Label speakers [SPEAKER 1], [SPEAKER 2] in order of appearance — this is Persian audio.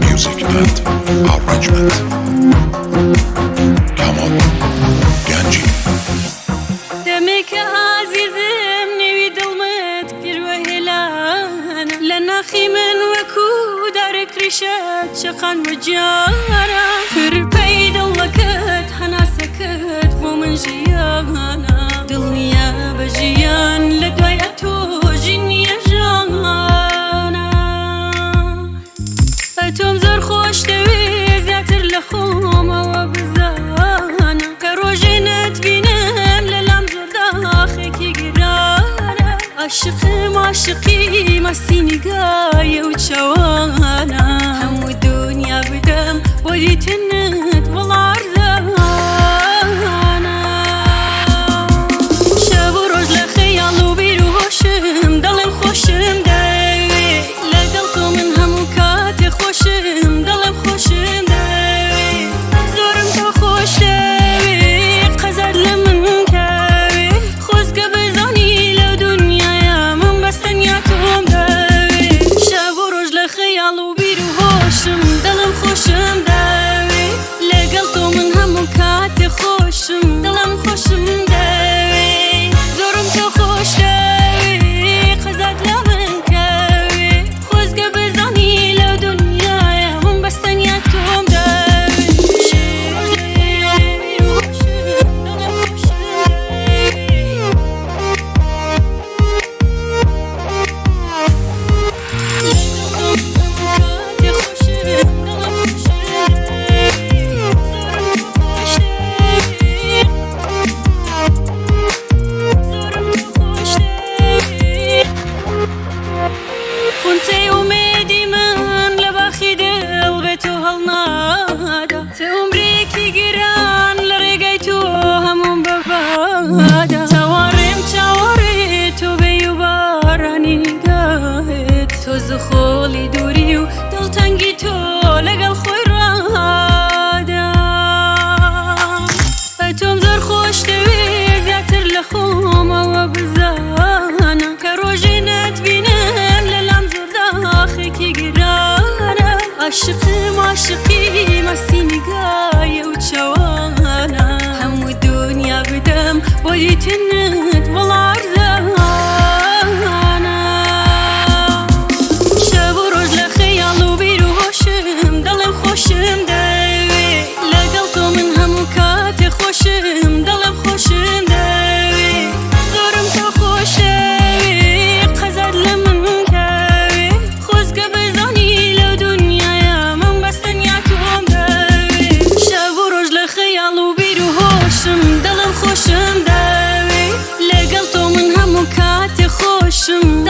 [SPEAKER 1] Music and arrangement. Come on, Genci.
[SPEAKER 2] دمك عزيزم نوي ظلمت كر وهلان لنا خيمن وكو دارك رشاد شقان وجانا كر بيد الله كت حنا سكت ومن جيانا دلنيا بجيان لدوياتو جنيا جانا اتوم زر خوش دوي زاتر لخوم وبزانا كروجنت بينم للم زر داخي كي قرانا عاشقم عاشقي مسيني قاية وتشوانا هم الدنيا بدم ودي تنت والله عرزانا شاب ورجل خيال وبيرو هوشم ضلم خوشم داوي لقلقو من هم وكاتي خوشم ضلم خوشم داوي زورم تو خوش داوي قزر لمن كاوي خوز قبزاني لو دنيا يا من بستن يا توم داوي شاب ورجل خيال وبيرو هوشم ضلم خوشم داوي لقلقو من هم وكاتي خوشم ضلم خوشم داوي زورم تو خوش داوي قزر لمن كاوي خوز قبزاني لو دنيا يا من بستن يا توم داوي خنتي وميدي من لباخي دل بيتو هالنادا تأمري كي قران لرقيتو همون ببادا تواري تو بيو باراني قاهد تو زخولي دوريو دل تنقي تو لقل خوي رادا اتوم زر خوش دوي زياتر لخوم وبزانا كروجنت بينم للم زر داخي كي قرانا عاشقم عاشقي مسيني قاية وتشوانا هم الدنيا بدم ودي تنت والله عرزانا شاب ورجل خيال وبيرو هوشم ضلم خوشم داوي لقلقو من هم وكاتي خوشم ضلم خوشم داوي زورم تو خوش داوي قزر لمن كاوي خوز قبزاني لو دنيا يا من بستن يا توم داوي شاب ورجل خيال وبيرو هوشم ضلم خوشم داوي لقلقو من هم وكاتي خوشم